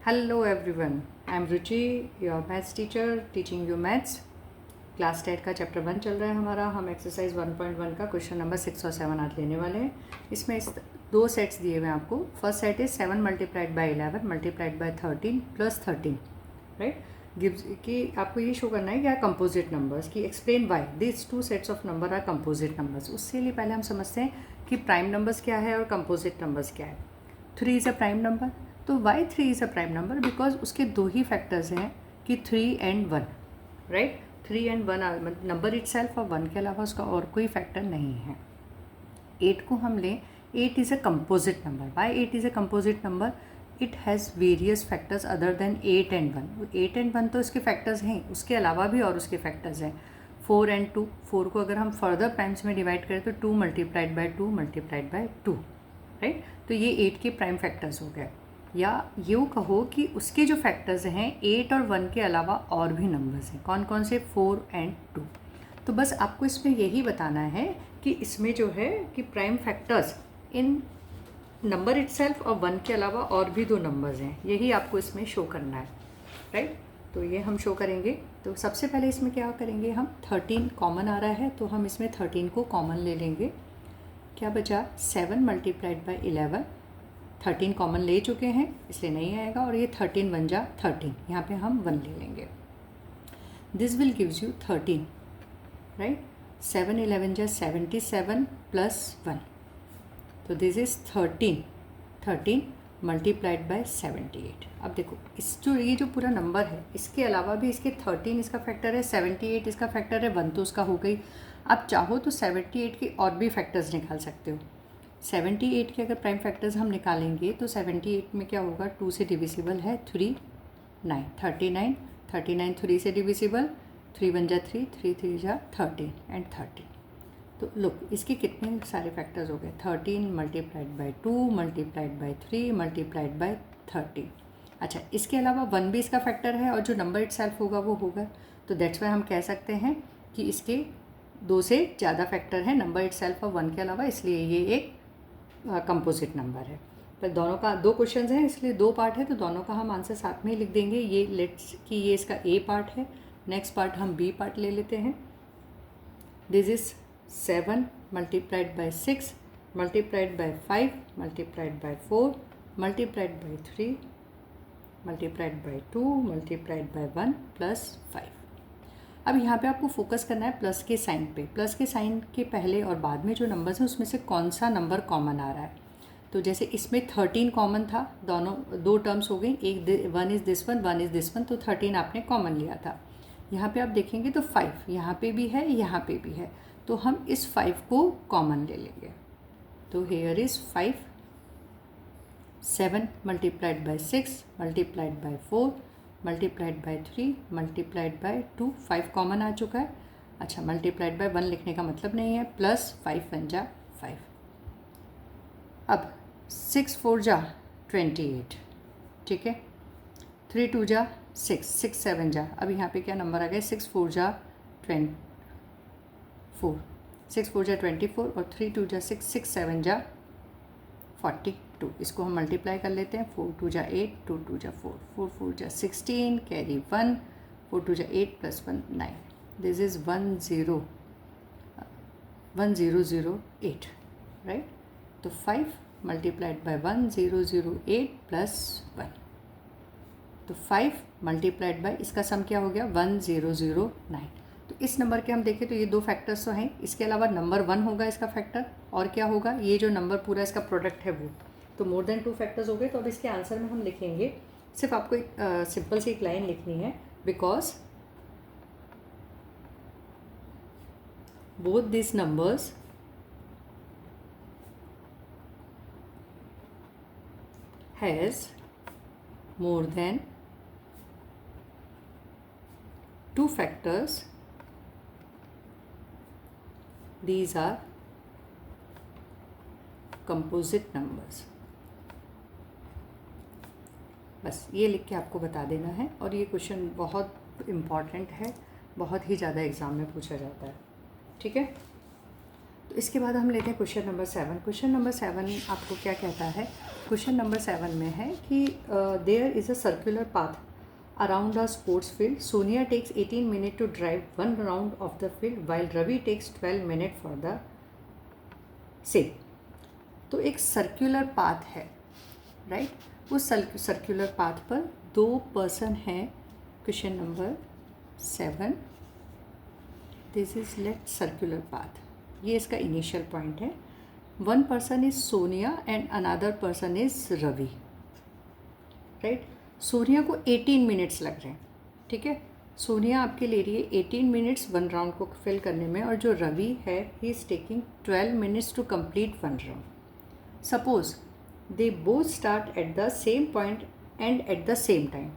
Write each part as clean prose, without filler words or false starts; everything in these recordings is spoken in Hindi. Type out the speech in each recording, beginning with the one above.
Hello everyone, I am Ruchi, your maths teacher teaching you maths. Class 10 का चैप्टर 1 चल रहा है हमारा. हम एक्सरसाइज 1.1 का क्वेश्चन नंबर 6 और 7 आज लेने वाले हैं. इसमें दो सेट्स दिए हुए हैं आपको. First set is 7 multiplied by 11 multiplied by 13 plus 13, right. Gives कि आपको ये शो करना है कि आर कंपोजिट नंबर्स, कि explain why this two sets of number are composite numbers. उससे लिए पहले हम समझते हैं कि प्राइम नंबर्स क्या है और कंपोजिट नंबर्स क्या है. 3 इज़ अ प्राइम नंबर. तो why 3 is a prime number? Because उसके दो ही फैक्टर्स हैं कि 3 and 1, right. 3 and 1 number itself, और 1 के अलावा उसका और कोई फैक्टर नहीं है. 8 को हम लें, 8 is a composite number. Why 8 is a composite number? It has various factors other than 8 and 1. 8 and 1 तो इसके फैक्टर्स हैं, उसके अलावा भी और उसके फैक्टर्स हैं. 4 एंड 2, 4 को अगर हम फर्दर प्राइम्स में डिवाइड करें तो 2 multiplied by 2 multiplied by 2, right. तो ये 8 के प्राइम फैक्टर्स हो गए. या यूँ कहो कि उसके जो फैक्टर्स हैं 8 और 1 के अलावा और भी नंबर्स हैं. कौन कौन से? 4 एंड 2. तो बस आपको इसमें यही बताना है कि इसमें जो है कि prime factors in number itself और 1 के अलावा और भी दो नंबर्स हैं. यही आपको इसमें शो करना है, राइट. तो ये हम शो करेंगे. तो सबसे पहले इसमें क्या करेंगे, हम 13 कॉमन आ रहा है तो हम इसमें 13 को कॉमन ले लेंगे. क्या बचा? 7 मल्टीप्लाइड बाई 11. 13 कॉमन ले चुके हैं इसलिए नहीं आएगा, और ये 13 बन जा 13. यहाँ पे हम 1 ले लेंगे. This will gives you 13, right. 7 11 जा 77 प्लस 1. तो दिस इज़ 13 मल्टीप्लाइड बाय 78. अब देखो ये जो पूरा नंबर है इसके अलावा भी इसके 13 इसका फैक्टर है, 78 इसका फैक्टर है, 1 तो उसका हो गई. अब चाहो तो 78 के और भी फैक्टर्स निकाल सकते हो. 78 के अगर प्राइम फैक्टर्स हम निकालेंगे तो 78 में क्या होगा? 2 से डिविजिबल है 3, 9, 39 3 से डिविजिबल, 3 1 जा 3, 3 3 जा 13 एंड 13. तो लुक इसके कितने सारे फैक्टर्स हो गए? 13 multiplied by 2 multiplied by 3 multiplied by 13. अच्छा, इसके अलावा 1 भी इसका फैक्टर है और जो नंबर इटसेल्फ होगा वो होगा. तो दैट्स वाई हम कह सकते हैं कि इसके 2 से ज़्यादा फैक्टर है नंबर इटसेल्फ और 1 के अलावा, इसलिए ये एक कंपोजिट नंबर है. पर दोनों का 2 क्वेश्चन हैं इसलिए 2 पार्ट है, तो दोनों का हम आंसर साथ में ही लिख देंगे. ये लेट्स कि ये इसका ए पार्ट है. नेक्स्ट पार्ट हम बी पार्ट ले लेते हैं. This is 7 multiplied by 6 multiplied by 5 multiplied by 4 multiplied by 3 multiplied by 2 multiplied by 1 plus 5. अब यहाँ पे आपको फोकस करना है प्लस के साइन पे. प्लस के साइन के पहले और बाद में जो नंबर्स हैं उसमें से कौन सा नंबर कॉमन आ रहा है. तो जैसे इसमें 13 कॉमन था, दोनों 2 टर्म्स हो गई. एक 1 is this one, 1 is this one, तो 13 आपने कॉमन लिया था. यहाँ पे आप देखेंगे तो 5 यहाँ पे भी है, यहाँ पे भी है, तो हम इस 5 को कॉमन ले लेंगे. तो here is 5. 7 multiplied by 6 multiplied by 4 multiplied by 3 multiplied by 2. 5 common आ चुका है. अच्छा, मल्टीप्लाइड बाई 1 लिखने का मतलब नहीं है, प्लस 5 बन जा 5. अब 6 4 जा 28, ठीक है. 3 2 जा 6, 6 7 जा, अब यहाँ पे क्या नंबर आ गया? 6 4 जा 24, 6 4 जा 24 और 3 2 जा 6, 6 7 जा 42. इसको हम मल्टीप्लाई कर लेते हैं. 4 2 जा 8, 2 2 जा 4, 4 4 जा 16, कैरी 1, 4 2 जा 8 प्लस 1 9. This is 1008, right. तो 5 मल्टीप्लाइड बाई 1008 प्लस 1. तो 5 मल्टीप्लाइड बाई इसका सम क्या हो गया? 1009. तो इस नंबर के हम देखें तो ये 2 फैक्टर्स तो हैं, इसके अलावा नंबर 1 होगा इसका फैक्टर, और क्या होगा? ये जो नंबर पूरा इसका प्रोडक्ट है वो. तो मोर देन 2 फैक्टर्स हो गए. तो अब इसके आंसर में हम लिखेंगे, सिर्फ आपको एक सिंपल सी एक लाइन लिखनी है. Because both this numbers has more than 2 factors, these are composite numbers. बस ये लिख के आपको बता देना है. और ये क्वेश्चन बहुत इम्पॉर्टेंट है, बहुत ही ज़्यादा एग्ज़ाम में पूछा जाता है, ठीक है. तो इसके बाद हम लेते हैं क्वेश्चन नंबर 7. क्वेश्चन नंबर 7 आपको क्या कहता है? क्वेश्चन नंबर 7 में है कि there is a circular path around a sports field. Sonia takes 18 minutes to drive one round of the field while Ravi takes 12 minutes for the same. तो एक सर्कुलर पाथ है, राइट। उस सर्कुलर पाथ पर 2 पर्सन हैं। Question number 7, this is let circular path, ये इसका इनिशियल पॉइंट है। 1 person is Sonia and another person is Ravi, right. Sonia को 18 मिनट्स लग रहे हैं, ठीक है। सोनिया आपके ले रही है 18 मिनट्स 1 राउंड को फिल करने में, और जो रवि है he is taking 12 minutes to complete 1 round. Suppose they both start at the same point and at the same time,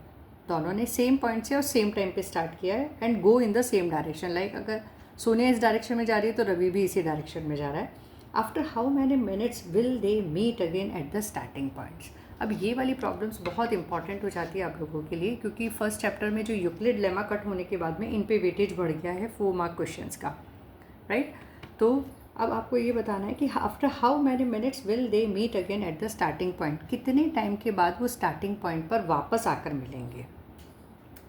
दोनों ने सेम पॉइंट से और सेम टाइम पे स्टार्ट किया है and go in the same direction. Like अगर सोनिया इस डायरेक्शन में जा रही है तो रवि भी इसी डायरेक्शन में जा रहा है। After how many minutes will they meet again at the starting points. अब ये वाली प्रॉब्लम्स बहुत इंपॉर्टेंट हो जाती है आप लोगों के लिए, क्योंकि फर्स्ट चैप्टर में जो यूक्लिड लेमा कट होने के बाद में इन पे वेटेज बढ़ गया है 4 मार्क क्वेश्चंस का, राइट। तो अब आपको ये बताना है कि after how many minutes will they meet again at the starting point, कितने टाइम के बाद वो स्टार्टिंग पॉइंट पर वापस आकर मिलेंगे,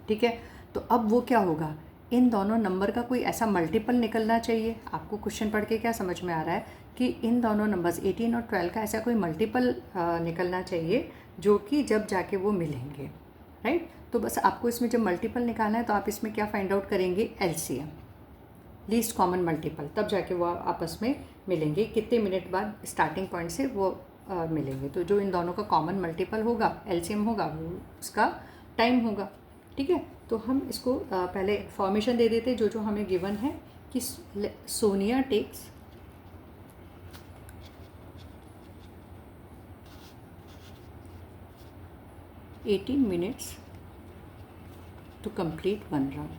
ठीक है। तो अब वो क्या होगा, इन दोनों नंबर का कोई ऐसा मल्टीपल निकलना चाहिए। आपको क्वेश्चन पढ़ के क्या समझ में आ रहा है कि इन दोनों नंबर्स 18 और 12 का ऐसा कोई मल्टीपल निकलना चाहिए जो कि जब जाके वो मिलेंगे, राइट। तो बस आपको इसमें जब मल्टीपल निकालना है तो आप इसमें क्या फाइंड आउट करेंगे, एलसीएम, लीस्ट कॉमन मल्टीपल, तब जाके वो आपस में मिलेंगे, कितने मिनट बाद स्टार्टिंग पॉइंट से वो मिलेंगे। तो जो इन दोनों का कॉमन मल्टीपल होगा, एलसीएम होगा, वो उसका टाइम होगा, ठीक है। तो हम इसको पहले फॉर्मेशन दे देते जो हमें गिवन है कि Sonia takes 18 minutes to complete 1 round.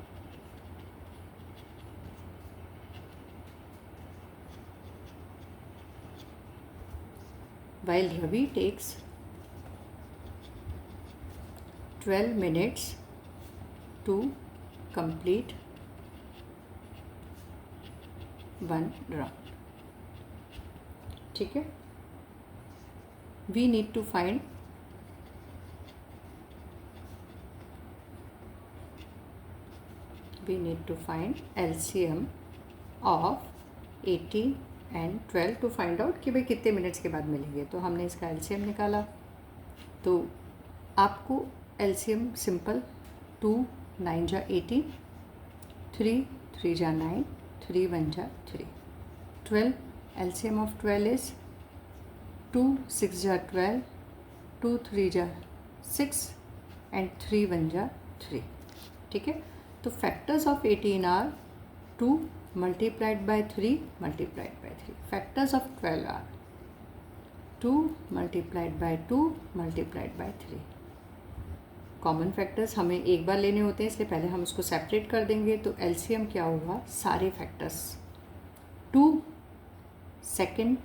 While Ravi takes 12 minutes to complete 1 round. ठीक है। We need to find LCM of 18 and 12 to find out कि भाई कितने मिनट्स के बाद मिलेंगे। तो हमने इसका LCM निकाला, तो आपको LCM सिंपल 2 9 जा 18, 3 3 जा 9, 3 1 जा 3, 12। LCM of 12 is 2 6 जा 12, 2 3 जा 6 and 3 1 जा 3, ठीक है। तो factors of 18 are 2 multiplied by 3 multiplied by 3. Factors of 12 are 2 multiplied by 2 multiplied by 3. Common factors हमें एक बार लेने होते हैं, इसलिए पहले हम उसको सेपरेट कर देंगे। तो एलसीएम क्या होगा, सारे फैक्टर्स 2 सेकेंड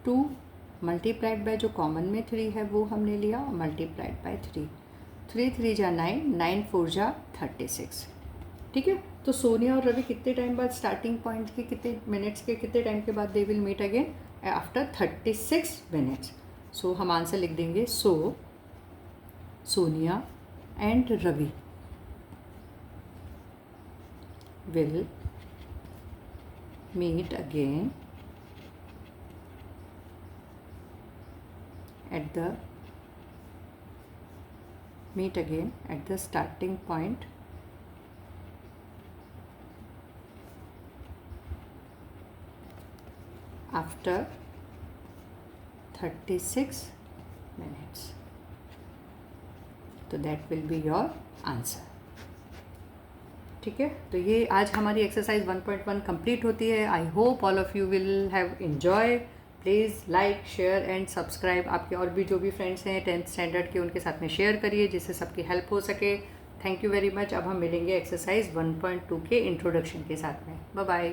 2 मल्टीप्लाइड बाय जो कॉमन में 3 है वो हमने लिया, मल्टीप्लाइड बाय 3, 3 3 जा 9, 9 4 जा 36, ठीक है। तो सोनिया और रवि कितने टाइम बाद स्टार्टिंग पॉइंट के कितने मिनट्स के कितने टाइम के बाद they will meet again, after 36 minutes. So हम आंसर लिख देंगे, so Sonia and Ravi will meet again at the starting point after 36 minutes. तो that will be your answer, ठीक है। तो ये आज हमारी एक्सरसाइज 1.1 कंप्लीट होती है। I hope all of you will have enjoy. Please like share and subscribe. आपके और भी जो भी फ्रेंड्स हैं 10th स्टैंडर्ड के, उनके साथ में शेयर करिए जिससे सबकी हेल्प हो सके। Thank you very much. अब हम मिलेंगे एक्सरसाइज 1.2 के इंट्रोडक्शन के साथ में। Bye bye.